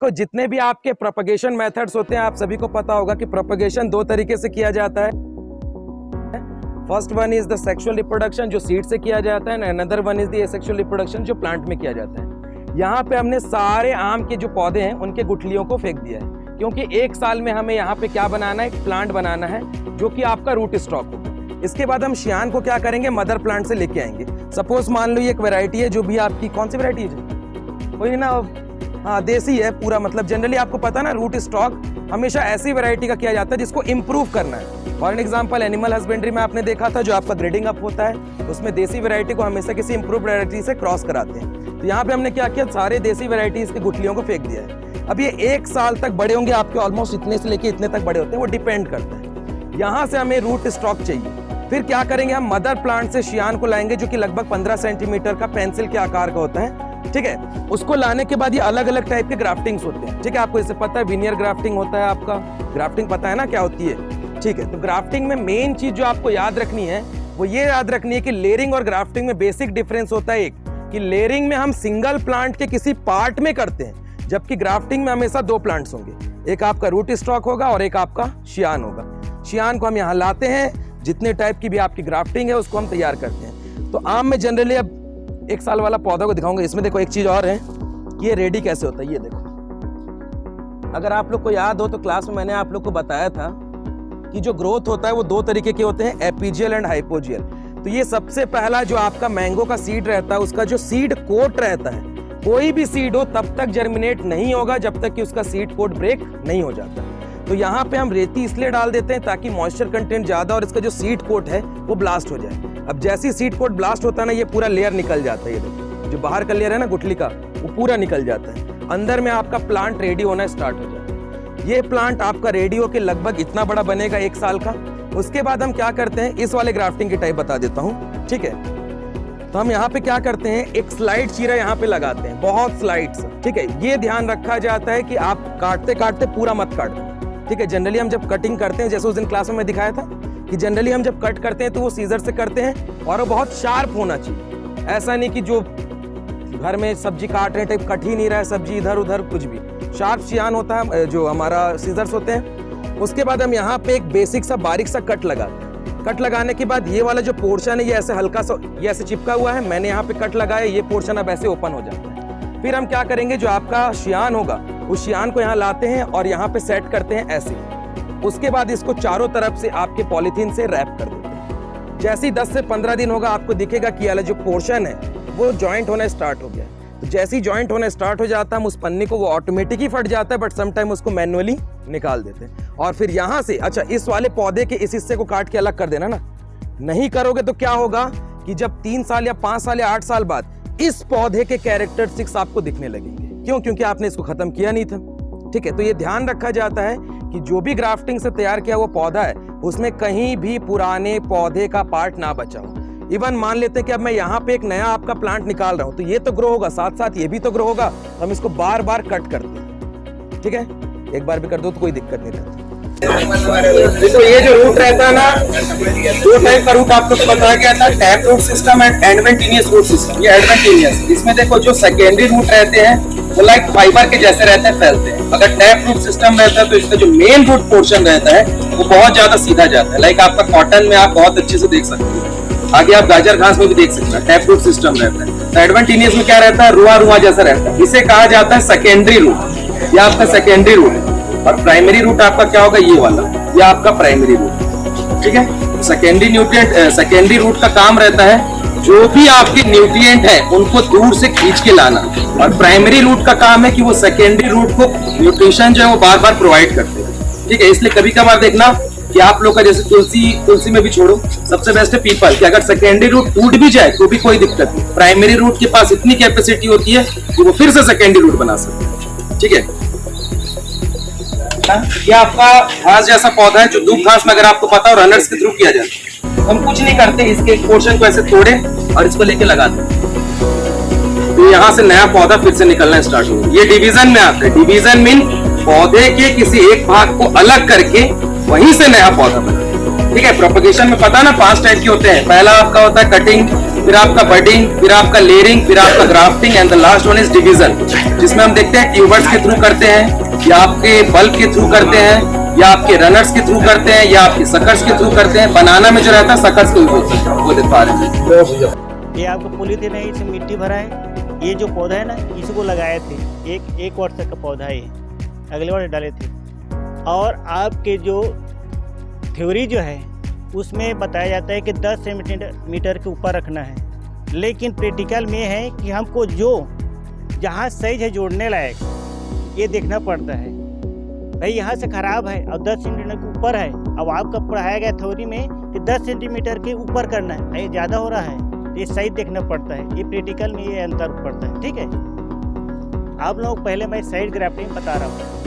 तो जितने भी आपके प्रोपगेशन मेथड्स होते हैं, आप सभी को पता होगा कि प्रोपगेशन दो तरीके से किया जाता है। First one is the sexual reproduction, जो सीड से किया जाता है, and another one is the asexual reproduction, जो प्लांट में किया जाता है। यहाँ पे हमने सारे आम के जो पौधे हैं उनके गुठलियों को फेंक दिया है, क्योंकि एक साल में हमें यहाँ पे क्या बनाना है, एक प्लांट बनाना है जो कि आपका रूट स्टॉक होगा। इसके बाद हम शियान को क्या करेंगे, मदर प्लांट से लेके आएंगे। सपोज मान लो ये एक वैरायटी है, जो भी आपकी कौन सी वैरायटी है, वही ना, हाँ देसी है पूरा। मतलब जनरली आपको पता ना, रूट स्टॉक हमेशा ऐसी वैरायटी का किया जाता है जिसको इम्प्रूव करना है। For an example animal husbandry में आपने देखा था, जो आपका ग्रेडिंग अप होता है उसमें देसी वैरायटी को हमेशा किसी इम्प्रूव वैरायटी से क्रॉस कराते हैं। तो यहाँ पे हमने क्या किया, सारे देसी वैरायटीज के गुठलियों को फेंक दिया है। अब ये एक साल तक बड़े होंगे आपके, ऑलमोस्ट इतने से लेके इतने तक बड़े होते हैं, वो डिपेंड करता है। यहाँ से हमें रूट स्टॉक चाहिए। फिर क्या करेंगे, हम मदर प्लांट से शियान को लाएंगे, जो कि लगभग 15 सेंटीमीटर का पेंसिल के आकार का होता है। ठीक है, उसको लाने के बाद ये अलग अलग टाइप के ग्राफ्टिंग्स होते हैं। ठीक है, आपको इससे पता है, विनियर ग्राफ्टिंग होता है, आपका ग्राफ्टिंग पता है ना क्या होती है। ठीक है, तो ग्राफ्टिंग में मेन चीज जो आपको याद रखनी है वो ये याद रखनी है कि लेयरिंग और ग्राफ्टिंग में बेसिक डिफरेंस होता है। एक कि लेयरिंग में हम सिंगल प्लांट के किसी पार्ट में करते हैं, जबकि ग्राफ्टिंग में हमेशा दो प्लांट्स होंगे, एक आपका रूट स्टॉक होगा और एक आपका शियान होगा। शियान को हम यहाँ लाते हैं, जितने टाइप की भी आपकी ग्राफ्टिंग है उसको हम तैयार करते हैं। तो आम में जनरली, अब एक साल वाला पौधा को दिखाऊंगा। इसमें देखो एक चीज और है, ये रेडी कैसे होता है, ये देखो। अगर आप लोग को याद हो तो क्लास में मैंने आप लोग को बताया था कि जो ग्रोथ होता है वो दो तरीके के होते हैं, एपिजियल एंड हाइपोजियल। तो ये सबसे पहला जो आपका मैंगो का सीड रहता है, उसका जो सीड कोट रहता है, कोई भी सीड हो तब तक जर्मिनेट नहीं होगा जब तक कि उसका सीड कोट ब्रेक नहीं हो जाता। तो यहाँ पे हम रेती इसलिए डाल देते हैं ताकि मॉइस्चर कंटेंट ज्यादा और इसका जो सीड कोट है वो ब्लास्ट हो जाए। अब जैसे ही सीड कोट ब्लास्ट होता है ना, ये पूरा लेयर निकल जाता है। ये देखो, जो बाहर का लेयर है ना गुठली का, वो पूरा निकल जाता है। अंदर में आपका प्लांट रेडी होना स्टार्ट हो जाता है। ये प्लांट आपका रेडी होकर लगभग इतना बड़ा बनेगा, एक साल का। उसके बाद हम क्या करते हैं, इस वाले ग्राफ्टिंग की टाइप बता देता हूँ। ठीक है, तो हम यहाँ पे क्या करते हैं, एक स्लाइड चीरा यहाँ पे लगाते हैं, बहुत स्लाइड्स। ठीक है, ये ध्यान रखा जाता है कि आप काटते काटते पूरा मत काट दो। ठीक है, जनरली हम जब कटिंग करते हैं, जैसे उस दिन क्लास में मैं दिखाया था कि जनरली हम जब कट करते हैं तो वो सीजर से करते हैं, और वो बहुत शार्प होना चाहिए। ऐसा नहीं कि जो घर में सब्जी काट रहे टाइप कट ही नहीं रहा है सब्जी, इधर उधर कुछ भी। शार्प शियान होता है, जो हमारा सीजर्स होते हैं। उसके बाद हम यहाँ पे एक बेसिक सा बारीक सा कट लगाते हैं। कट लगाने के बाद ये वाला जो पोर्शन है, ये ऐसे हल्का सा ये ऐसे चिपका हुआ है, मैंने यहाँ पे कट लगाया, ये पोर्शन अब ऐसे ओपन हो जाता है। फिर हम क्या करेंगे, जो आपका शियान होगा उस शियान को यहाँ लाते हैं और यहाँ पे सेट करते हैं ऐसे। उसके बाद इसको चारों तरफ से आपके पॉलीथीन से रैप कर देते हैं। जैसे ही 10 से 15 दिन होगा, आपको दिखेगा कि वाला जो पोर्शन है वो जॉइंट होना स्टार्ट हो गया। तो जैसे ही जॉइंट होना स्टार्ट हो जाता है, हम उस पन्नी को, वो ऑटोमेटिक ही फट जाता है, बट समटाइम उसको मैनुअली निकाल देते हैं। और फिर यहाँ से, अच्छा इस वाले पौधे के इस हिस्से को काट के अलग कर देना ना, नहीं करोगे तो क्या होगा कि जब 3 साल या 5 साल या 8 साल बाद इस पौधे के कैरेक्टरिस्टिक्स आपको दिखने लगेंगे। क्यों? क्योंकि आपने इसको खत्म किया नहीं था। ठीक है, तो ये ध्यान रखा जाता है कि जो भी ग्राफ्टिंग से तैयार किया वो पौधा है, उसमें कहीं भी पुराने पौधे का पार्ट ना बचा हो। इवन मान लेते हैं कि अब मैं यहाँ पे एक नया आपका प्लांट निकाल रहा हूँ, तो ये तो ग्रो होगा, साथ साथ ये भी तो ग्रो होगा। हम इसको बार बार कट करते हैं। ठीक है, एक बार भी कर दो तो कोई दिक्कत नहीं रहती। देखो ये जो रूट रहता है ना, दो टाइप का रूट आपको बताया गया था, tap root system and adventitious root system. ये एडवेंटिनियस, इसमें देखो जो सेकेंडरी रूट रहते हैं वो लाइक फाइबर के जैसे रहते हैं, फैलते हैं। अगर टैप रूट सिस्टम रहता है तो इसका जो मेन रूट पोर्शन रहता है वो बहुत ज्यादा सीधा जाता है। लाइक आपका कॉटन में आप बहुत अच्छे से देख सकते हो, आगे आप गाजर घास में भी देख सकते हैं, टैप रूट सिस्टम रहता है। तो एडवेंटिनियस में क्या रहता है, रुआ रुआ जैसा रहता है। इसे कहा जाता है सेकेंडरी रूट, या आपका सेकेंडरी रूट। और प्राइमरी रूट आपका क्या होगा, ये वाला, ये आपका प्राइमरी रूट। ठीक है, सेकेंडरी न्यूट्रिएंट, सेकेंडरी रूट का काम रहता है जो भी आपके न्यूट्रिएंट है उनको दूर से खींच के लाना, और प्राइमरी रूट का काम है कि वो सेकेंडरी रूट को न्यूट्रिशन जो है वो बार बार प्रोवाइड करते हैं। ठीक है, इसलिए कभी कभार देखना कि आप लोग का जैसे तुलसी में भी छोड़ो, सबसे बेस्ट है पीपल, कि अगर सेकेंडरी रूट टूट भी जाए तो भी कोई दिक्कत नहीं, प्राइमरी रूट के पास इतनी कैपेसिटी होती है कि वो फिर से सेकेंडरी रूट बना सकते हैं। ठीक है, ये आपका घास जैसा पौधा है, जो दूब घास में अगर आपको पता हो रनर्स के थ्रू किया जाता है। हम कुछ नहीं करते, इसके एक पोर्शन को ऐसे तोड़े और इसको लेके लगाते हैं, तो यहाँ से नया पौधा फिर से निकलना स्टार्ट हो। ये डिवीजन में आता है। डिवीजन मीन पौधे के किसी एक भाग को अलग करके वहीं से नया पौधा बना। ठीक है, प्रोपगेशन में पता ना 5 टाइप के होते हैं। पहला आपका होता है कटिंग, फिर आपका बडिंग, फिर आपका लेयरिंग, फिर आपका grafting and the last one is division, जिसमें हम देखते हैं ट्यूबर्स के थ्रू करते हैं, या आपके बल्ब के थ्रू करते हैं, या आपके रनर्स के थ्रू करते हैं, या आपके सकर्स के थ्रू करते हैं। बनाना में जो रहता है सकर्स को वो देख पा रहे हैं। ये आपको पॉलीथीन है, इसमें मिट्टी भरा है। ये जो पौधा है ना, इसको लगाए थे, एक वर्ष तक का पौधा है ये, अगले वर्ष डाले थे। और आपके जो थ्योरी जो है उसमें बताया जाता है कि 10 सेंटीमीटर के ऊपर रखना है, लेकिन प्रैक्टिकल में है कि हमको जो जहाँ साइज है जोड़ने लायक ये देखना पड़ता है। भाई यहाँ से ख़राब है और 10 सेंटीमीटर के ऊपर है, अब आपका पढ़ाया गया थ्योरी में कि 10 सेंटीमीटर के ऊपर करना है, ये ज़्यादा हो रहा है, ये सही देखना पड़ता है। ये प्रैक्टिकल में ये अंतर पड़ता है। ठीक है, आप लोग पहले मैं साइड ग्राफ्टिंग बता रहा हूँ।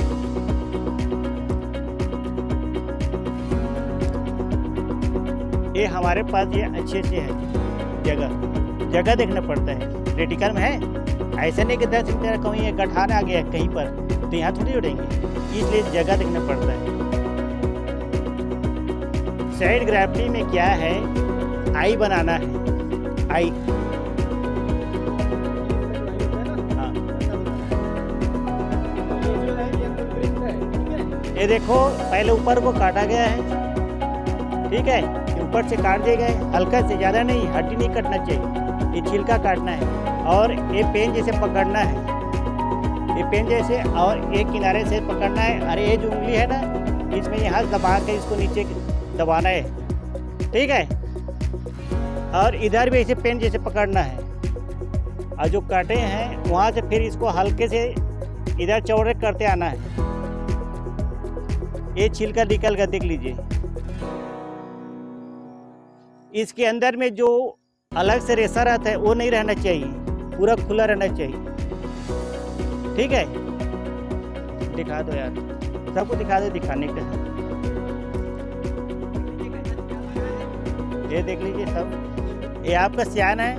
ये हमारे पास ये अच्छे से है, जगह देखना पड़ता है। प्रैक्टिकल में है, ऐसा नहीं कि 10 सेंटीमीटर कहीं ये गठान आ गया कहीं पर तो यहाँ थोड़ी जोड़ेंगे, इसलिए जगह देखना पड़ता है। साइड ग्राफ्टिंग में क्या है, आई बनाना है, आई हाँ। ये देखो पहले ऊपर को काटा गया है, ठीक है, ऊपर से काट दिए गए, हल्का से, ज़्यादा नहीं, हड्डी नहीं कटना चाहिए, ये छिलका काटना है। और ये पेन जैसे पकड़ना है, ये पेन जैसे, और एक किनारे से पकड़ना है। अरे ये जो उंगली है ना, इसमें यहाँ दबा के इसको नीचे दबाना है, ठीक है। और इधर भी ऐसे पेन जैसे पकड़ना है, और जो काटे हैं वहाँ से फिर इसको हल्के से इधर चौड़े करते आना है। ये छिलका निकल कर देख लीजिए। इसके अंदर में जो अलग से रेशा रहता है वो नहीं रहना चाहिए, पूरा खुला रहना चाहिए, ठीक है। दिखा दो यार, सबको दिखा दो, दिखाने का है। ये देख लीजिए सब, ये आपका सियान है।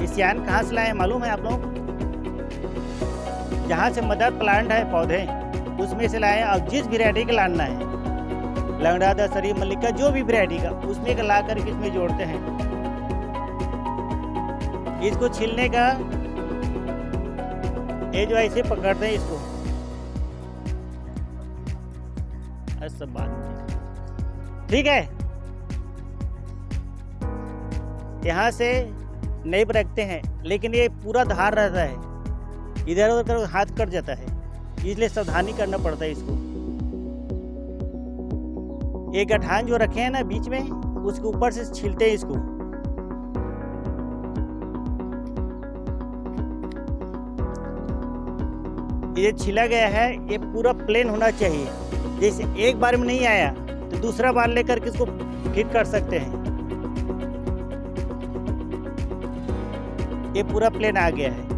ये सियान कहाँ से लाए मालूम है आप लोग? जहाँ से मदर प्लांट है, पौधे, उसमें से लाए। और जिस वैरायटी का लाना है, लंगड़ा, दशहरी, मल्लिका, जो भी वैरायटी का, उसमें का ला करके इसमें जोड़ते हैं। इसको छीलने का, ये जो ऐसे पकड़ते हैं इसको, सब बात ठीक है। यहाँ से नहीं रखते हैं, लेकिन ये पूरा धार रहता है, इधर उधर कर हाथ कट जाता है, इसलिए सावधानी करना पड़ता है इसको। ये गठान जो रखे हैं ना बीच में, उसके ऊपर से छीलते हैं इसको। ये छिला गया है, ये पूरा प्लेन होना चाहिए। जैसे एक बार में नहीं आया तो दूसरा बार लेकर के इसको फिट कर सकते हैं। ये पूरा प्लेन आ गया है,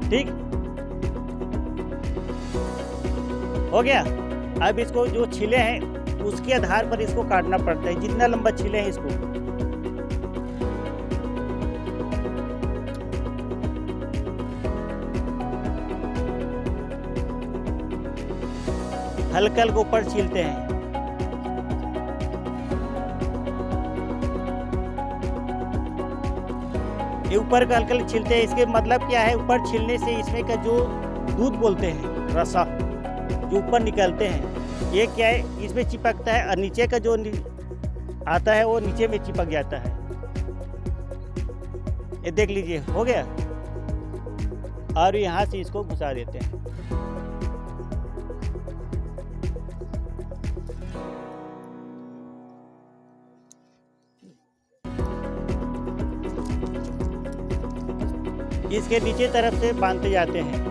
ठीक हो गया। अब इसको जो छिले हैं उसके आधार पर इसको काटना पड़ता है, जितना लंबा छिले हैं इसको। हल्का हल्का ऊपर छीलते हैं। ये ऊपर का हल्का छीलते हैं, इसके मतलब क्या है, ऊपर छीलने से इसमें का जो दूध बोलते हैं, रसा जो ऊपर निकलते हैं, ये क्या है, इसमें चिपकता है, और नीचे का जो आता है वो नीचे में चिपक जाता है। ये देख लीजिए, हो गया। और यहाँ से इसको घुसा देते हैं। इसके नीचे तरफ से बांधते जाते हैं।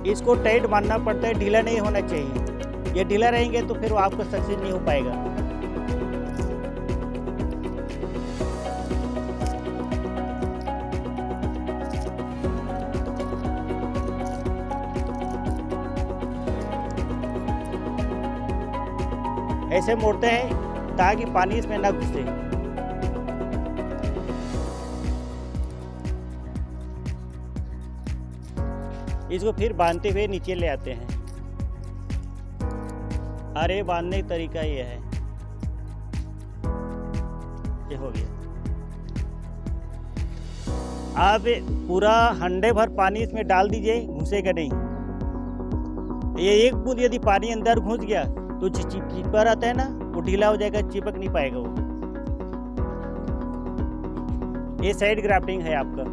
इसको टाइट बांधना पड़ता है, ढीला नहीं होना चाहिए। ये ढीला रहेंगे तो फिर वो आपका सक्सेस नहीं हो पाएगा। ऐसे मोड़ते हैं ताकि पानी इसमें ना घुसे। इसको फिर बांधते हुए नीचे ले आते हैं। अरे बांधने का तरीका ये है, ये हो गया। आप पूरा हंडे भर पानी इसमें डाल दीजिए, घुसेगा नहीं। ये एक बूंद यदि पानी अंदर घुस गया तो चिपका रहता है ना, वो ढीला हो जाएगा, चिपक नहीं पाएगा वो। ये साइड ग्राफ्टिंग है आपका।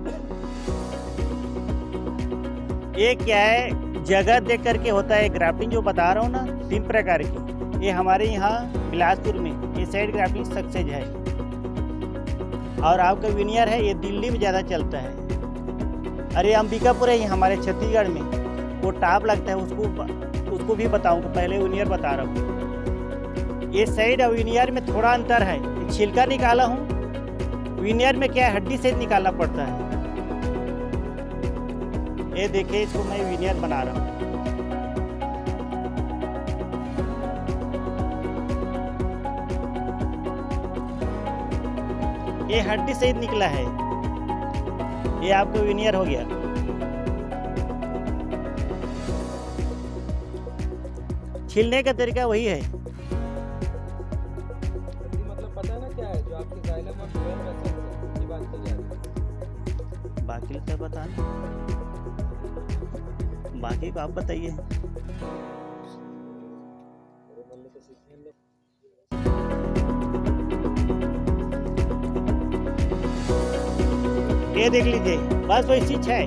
ये क्या है, जगह देख करके होता है ग्राफ्टिंग, जो बता रहा हूँ ना 3 प्रकार की। ये हमारे यहाँ बिलासपुर में ये साइड ग्राफ्टिंग सक्सेस है। और आपका विनियर है, ये दिल्ली में ज़्यादा चलता है। अरे अंबिकापुर है, ये हमारे छत्तीसगढ़ में वो टाप लगता है, उसको भी बताऊँगा, पहले विनियर बता रहा हूँ। ये साइड और विनियर में थोड़ा अंतर है। छिलका निकाला हूँ, विनियर में क्या है, हड्डी से निकालना पड़ता है। ये देखिए, इसको मैं विनियर बना रहा हूँ। ये हड्डी सहित निकला है, ये आपको विनियर हो गया। छीलने का तरीका वही है। मतलब पता है ना क्या है, जो आपके जाइलम और फ्लोएम वेसल्स हैं, ये बात की जा रही है। बाकी तो बता, बाकी को आप बताइए। ये देख लीजिए, बस वही चीज है।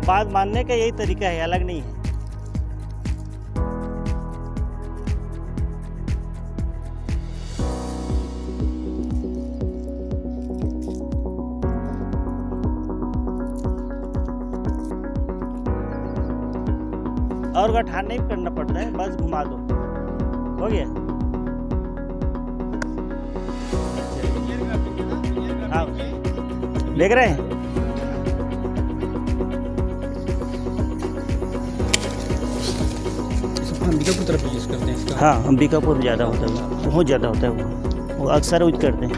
बात मानने का यही तरीका है, अलग नहीं है। और गठान नहीं करना पड़ता है, बस घुमा दो, हो गया। हाँ, देख रहे हैं। अंबिकापुर तरफ यूज करते हैं इसका। हाँ, अंबिकापुर ज़्यादा होता है, बहुत ज़्यादा होता है वो अक्सर यूज करते हैं।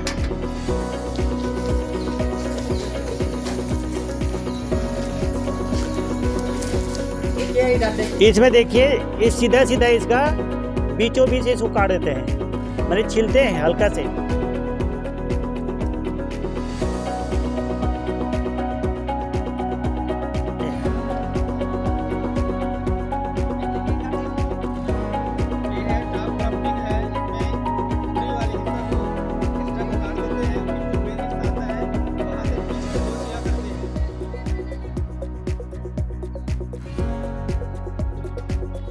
इसमें देखिए, ये सीधा सीधा इसका बीचों बीच इसको काट देते हैं, मैंने छीलते हैं हल्का से।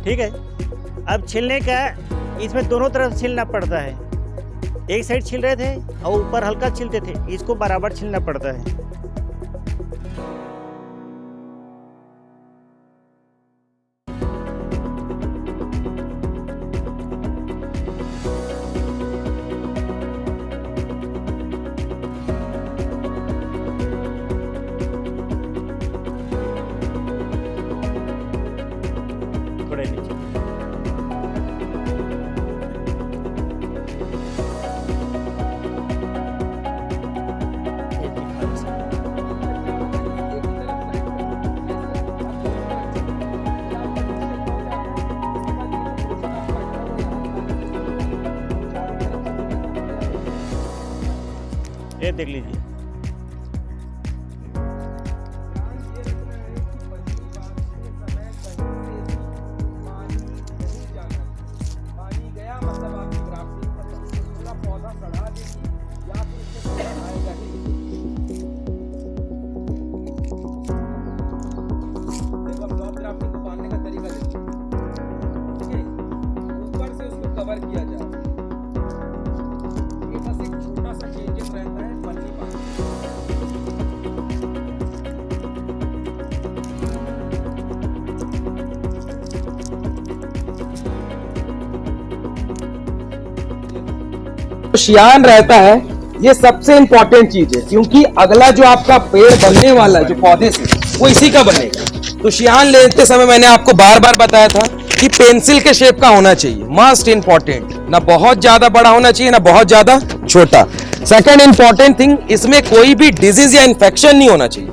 ठीक है, अब छीलने का, इसमें दोनों तरफ छीलना पड़ता है। एक साइड छील रहे थे और ऊपर हल्का छीलते थे, इसको बराबर छीलना पड़ता है। थोड़े नीचे ये देख लीजिए। कवर किया जाए, ये बस एक छोटा सा चेंजेस रहता है पन्नी पानी। शियान रहता है ये सबसे इंपॉर्टेंट चीज है, क्योंकि अगला जो आपका पेड़ बनने वाला है जो पौधे से वो इसी का बनेगा। तो शियान लेते समय मैंने आपको बार बार बताया था कि पेंसिल के शेप का होना चाहिए, मस्ट इंपॉर्टेंट, ना बहुत ज्यादा बड़ा होना चाहिए ना बहुत ज्यादा छोटा। सेकंड इंपॉर्टेंट थिंग, इसमें कोई भी डिजीज या इन्फेक्शन नहीं होना चाहिए।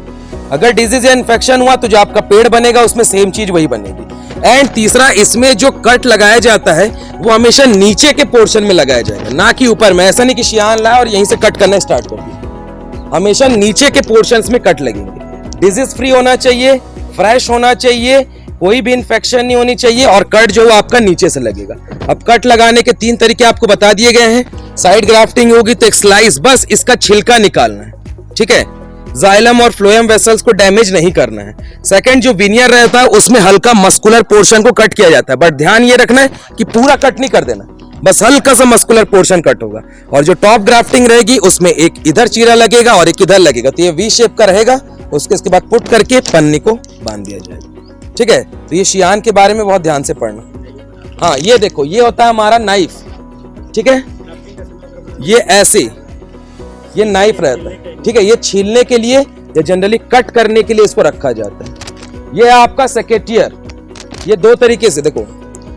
अगर डिजीज या इन्फेक्शन हुआ तो जो आपका पेड़ बनेगा उसमें सेम चीज वही बनेगी। एंड तीसरा, इसमें जो कट लगाया जाता है वो हमेशा नीचे के पोर्शन में लगाया जाएगा, ना कि ऊपर में। ऐसा नहीं कि शियान लाया और यहीं से कट करना स्टार्ट कर दिया, हमेशा नीचे के पोर्शंस में कट लगेंगे। डिजीज फ्री होना चाहिए, फ्रेश होना चाहिए, कोई भी इन्फेक्शन नहीं होनी चाहिए, और कट जो आपका नीचे से लगेगा। अब कट लगाने के 3 तरीके आपको बता दिए गए हैं। साइड ग्राफ्टिंग होगी तो एक स्लाइस, बस इसका छिलका निकालना है, ठीक है। जाइलम और फ्लोएम वेसल्स को डैमेज नहीं करना है। सेकंड, जो विनियर रहता है उसमें हल्का मस्कुलर पोर्शन को कट किया जाता है, बट ध्यान ये रखना है कि पूरा कट नहीं कर देना, बस हल्का सा मस्कुलर पोर्शन कट होगा। और जो टॉप ग्राफ्टिंग रहेगी उसमें एक इधर चीरा लगेगा और एक इधर लगेगा, तो ये वी शेप का रहेगा। उसके बाद पुट करके पन्नी को बांध दिया जाएगा, ठीक है। तो ये शियान के बारे में बहुत ध्यान से पढ़ना। हाँ, ये देखो, ये होता है हमारा नाइफ, ठीक है। ये ऐसे ये नाइफ रहता है, ठीक है। ये छीलने के लिए या जनरली कट करने के लिए इसको रखा जाता है। ये है आपका सेकेटियर। ये 2 तरीके से, देखो,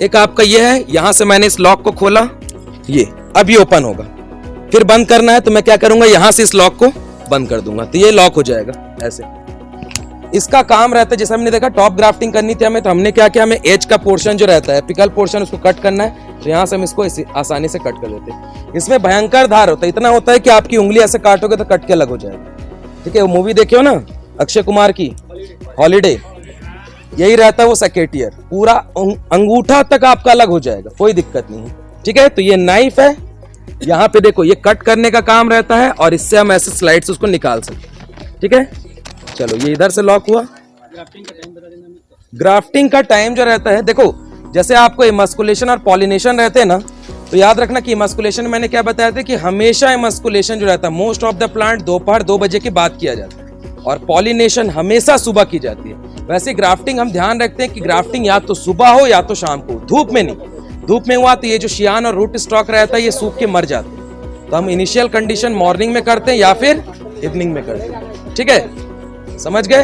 एक आपका ये है, यहां से मैंने इस लॉक को खोला, ये अब ये ओपन होगा। फिर बंद करना है तो मैं क्या करूंगा, यहां से इस लॉक को बंद कर दूंगा, तो ये लॉक हो जाएगा ऐसे। इसका काम रहता है, जैसे हमने देखा टॉप ग्राफ्टिंग करनी थी हमें, तो हमने क्या किया, हमें एज का पोर्शन जो रहता है, एपिकल पोर्शन, उसको कट करना है। तो यहाँ से हम इसको आसानी से कट कर देते हैं। इसमें भयंकर धार होता है, इतना होता है कि आपकी उंगली ऐसे काटोगे तो कट के अलग हो जाएगा, ठीक है। वो मूवी देखियो ना अक्षय कुमार की, हॉलीडे, यही रहता है वो सेकेटियर, पूरा अंगूठा तक आपका अलग हो जाएगा, कोई दिक्कत नहीं है, ठीक है। तो ये नाइफ है, यहाँ पे देखो ये कट करने का काम रहता है, और इससे हम ऐसे स्लाइड से उसको निकाल सकते हैं, ठीक है। चलो, ये इधर से लॉक हुआ। ग्राफ्टिंग का टाइम जो रहता है, देखो, जैसे आपको इमस्कुलेशन और पॉलिनेशन रहते हैं ना, तो याद रखना कि इमस्कुलेशन मैंने क्या बताया था कि हमेशा इमस्कुलेशन जो रहता है मोस्ट ऑफ द प्लांट दोपहर 2 बजे के बाद किया जाता है, और पॉलिनेशन हमेशा सुबह की जाती है। वैसे ग्राफ्टिंग हम ध्यान रखते हैं कि ग्राफ्टिंग या तो सुबह हो या तो शाम को, धूप में नहीं। धूप में हुआ तो ये जो शियान और रूट स्टॉक रहता है ये सूख के मर जाते हैं। तो हम इनिशियल कंडीशन मॉर्निंग में करते हैं या फिर इवनिंग में करते हैं, ठीक है। समझ गए।